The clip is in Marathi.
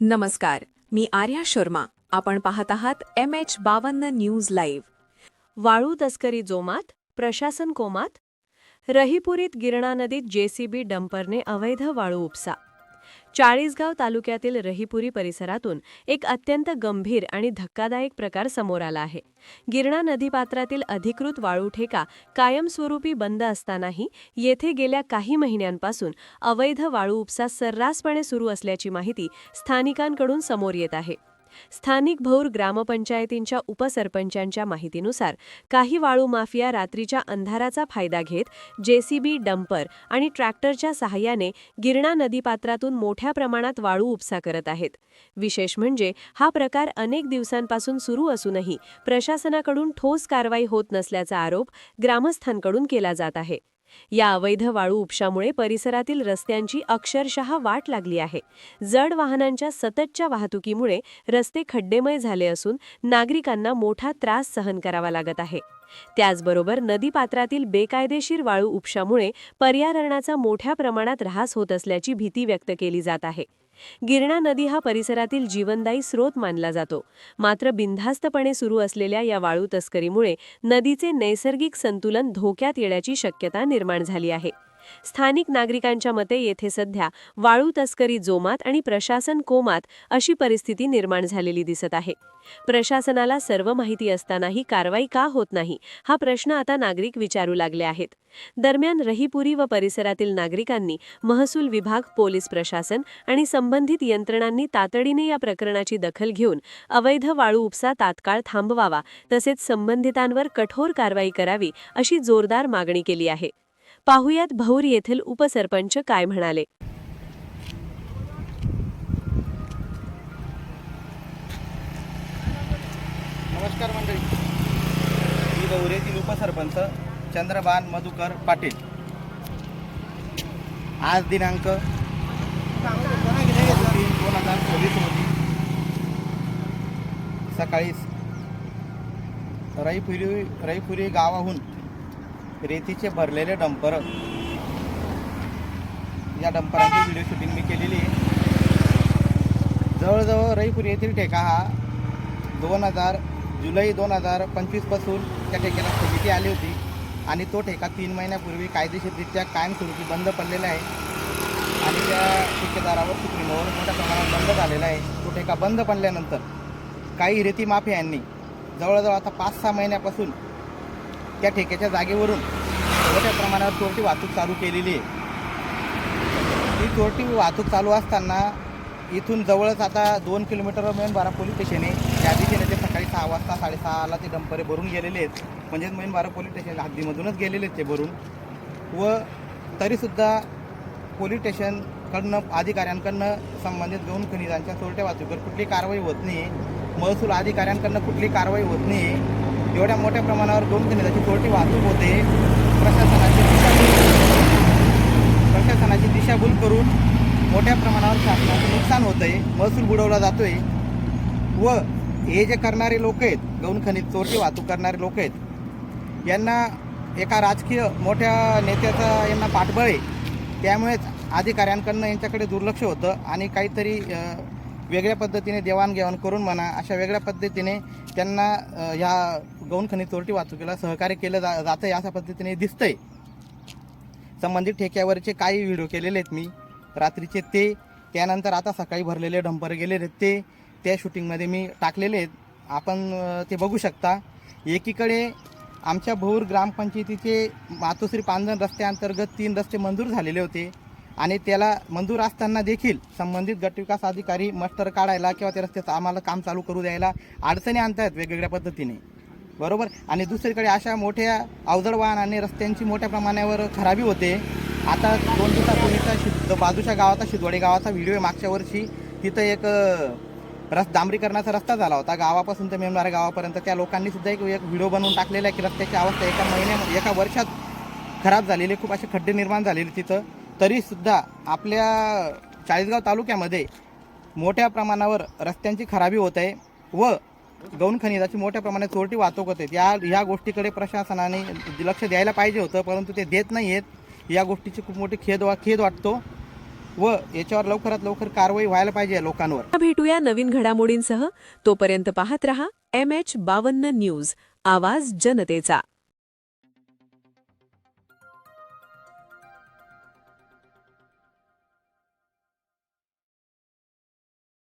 नमस्कार, मी आर्या शर्मा. आपण पाहत आहात MH52 न्यूज लाईव्ह. वाळू तस्करी जोमात, प्रशासन कोमात. रहिपुरीत गिरणा नदीत JCB डंपरने अवैध वाळू उपसा. चाळीसगाव तालुक्यातील रहिपुरी परिसरातून एक अत्यंत गंभीर आणि धक्कादायक प्रकार समोर आला आहे. गिरणा नदीपात्रातील अधिकृत वाळू ठेका कायमस्वरूपी बंद असतानाही येथे गेल्या काही महिन्यांपासून अवैध वाळू उपसा सर्रासपणे सुरू असल्याची माहिती स्थानिकांकडून समोर येत आहे. स्थानिक भौर ग्रामपंचायतींच्या उपसरपंचांच्या माहितीनुसार काही वाळू माफिया रात्रीच्या अंधाराचा फायदा घेत JCB डंपर आणि ट्रॅक्टरच्या सहाय्याने गिरणा नदीपात्रातून मोठ्या प्रमाणात वाळू उपसा करत आहेत. विशेष म्हणजे हा प्रकार अनेक दिवसांपासून सुरू असूनही प्रशासनाकडून ठोस कारवाई होत नसल्याचा आरोप ग्रामस्थांकडून केला जात आहे. या अवैध वाळू उपशामुळे परिसरातील रस्त्यांची अक्षरशः वाट लागली आहे. जड वाहनांच्या सततच्या वाहतुकीमुळे रस्ते खड्डेमय झाले असून नागरिकांना मोठा त्रास सहन करावा लागत आहे. त्याचबरोबर नदीपात्रातील बेकायदेशीर वाळू उपशामुळे पर्यावरणाचा मोठ्या प्रमाणात ऱ्हास होत असल्याची भीती व्यक्त केली जात आहे. गिरणा नदी हा परिसरातील जीवनदायी स्रोत मानला जातो. मात्र बिनधास्तपणे सुरू असलेल्या या वाळू तस्करीमुळे नदीचे नैसर्गिक संतुलन धोक्यात येण्याची शक्यता निर्माण झाली आहे. स्थानिक नागरिकांच्या मते येथे सध्या वाळू तस्करी जोमात आणि प्रशासन कोमात अशी परिस्थिती निर्माण झालेली दिसत आहे. प्रशासनाला सर्व माहिती असतानाही कारवाई का होत नाही, हा प्रश्न आता नागरिक विचारू लागले आहेत. दरम्यान रहिपुरी व परिसरातील नागरिकांनी महसूल विभाग, पोलीस प्रशासन आणि संबंधित यंत्रणांनी तातडीने या प्रकरणाची दखल घेऊन अवैध वाळू उपसा तात्काळ थांबवावा, तसेच संबंधितांवर कठोर कारवाई करावी अशी जोरदार मागणी केली आहे. पाहुयात भौर येथील उपसरपंच काय म्हणाले. नमस्कार मंडळी, मी भौर येथील उपसरपंच चंद्रभान मधुकर पाटील. आज दिनांक 3/2024 रोजी सकाळी रहिपुरी गावाहून रेतीचे भरलेले डंपर, या डंपरांची व्हिडिओ शूटिंग मी केलेली आहे. जवळजवळ रहिपुरी येथील ठेका हा जुलै 2025 पासून त्या ठेक्याला स्थगिती आली होती आणि तो ठेका 3 महिन्यापूर्वी कायदेशीररित्या कायमस्वरूपी बंद पडलेला आहे आणि त्या ठेकेदारावर सुप्रीमवर मोठ्या प्रमाणात बंद झालेला आहे. तो ठेका बंद पडल्यानंतर काही रेती माफियांनी जवळजवळ आता 5-6 महिन्यापासून त्या ठेक्याच्या जागेवरून मोठ्या प्रमाणावर चोरटी वाहतूक चालू केलेली आहे. ही चोरटी वाहतूक चालू असताना इथून जवळच आता 2 किलोमीटरवर मेनबारा पोलीस स्टेशन आहे. त्या दिशेने ते सकाळी 6 वाजता 6:30ला ते डंपरे भरून गेलेले आहेत, म्हणजेच मेनबारा पोलीस स्टेशन हद्दीमधूनच गेलेले आहेत ते भरून. व तरीसुद्धा पोलीस स्टेशनकडनं अधिकाऱ्यांकडनं संबंधित गौण खनिजांच्या चोरट्या वाहतुकीवर कुठली कारवाई होत नाही. महसूल अधिकाऱ्यांकडनं कुठली कारवाई होत नाही. एवढ्या मोठ्या प्रमाणावर गौण खनिजाची चोरटी वाहतूक होते. प्रशासनाची दिशाभूल करून मोठ्या प्रमाणावर शासनाचं नुकसान होतं आहे, महसूल बुडवला जातो आहे. व हे जे करणारे लोक आहेत, गौण खनिज चोरटी वाहतूक करणारे लोक आहेत, यांना एका राजकीय मोठ्या नेत्याचा यांना पाठबळ आहे. त्यामुळेच अधिकाऱ्यांकडनं यांच्याकडे दुर्लक्ष होतं आणि काहीतरी वेगळ्या पद्धतीने देवाणघेवाण करून म्हणा, अशा वेगळ्या पद्धतीने त्यांना ह्या गौण खनिज चोरटी वाहतुकीला सहकार्य केलं जातं आहे, अशा पद्धतीने दिसतंय. संबंधित ठेक्यावरचे काही व्हिडिओ केलेले आहेत मी रात्रीचे, ते त्यानंतर आता सकाळी भरलेले डंपर गेलेले आहेत ते त्या शूटिंगमध्ये मी टाकलेले आहेत. आपण ते बघू शकता. एकीकडे आमच्या भौर ग्रामपंचायतीचे मातोश्री पांजण रस्त्याअंतर्गत 3 रस्ते मंजूर झालेले होते आणि त्याला मंजूर असताना देखील संबंधित गटविकास अधिकारी मस्टर काढायला किंवा त्या रस्त्याचं आम्हाला काम चालू करू द्यायला अडचणी आणतायत वेगवेगळ्या पद्धतीने, बरोबर. आणि दुसरीकडे अशा मोठ्या अवजड वाहनाने रस्त्यांची मोठ्या प्रमाणावर खराबी होते. आता 2 दिवसापूर्वीचा बाजूच्या गावाचा शिदवाडी गावाचा व्हिडिओ आहे मागच्या वर्षी. तिथं एक डांबरीकरणाचा रस्ता झाला होता गावापासून तर मेमणारा गावापर्यंत. त्या लोकांनी सुद्धा एक व्हिडिओ बनवून टाकलेला आहे की रस्त्याची अवस्था एका वर्षात खराब झालेली, खूप असे खड्डे निर्माण झालेले तिथं. तरीसुद्धा आपल्या चाळीसगाव तालुक्यामध्ये मोठ्या प्रमाणावर रस्त्यांची खराबी होत आहे व गौण खनिजाची मोठ्या प्रमाणात चोरटी वाहतूक होते. या गोष्टीकडे प्रशासनाने लक्ष द्यायला पाहिजे होतं, परंतु ते देत नाही आहेत. या गोष्टीची खूप मोठी खेद वाटतो. व याच्यावर लवकरात लवकर कारवाई व्हायला पाहिजे लोकांवर. भेटूया नवीन घडामोडींसह. तोपर्यंत पाहत रहा MH52 न्यूज, आवाज जनतेचा.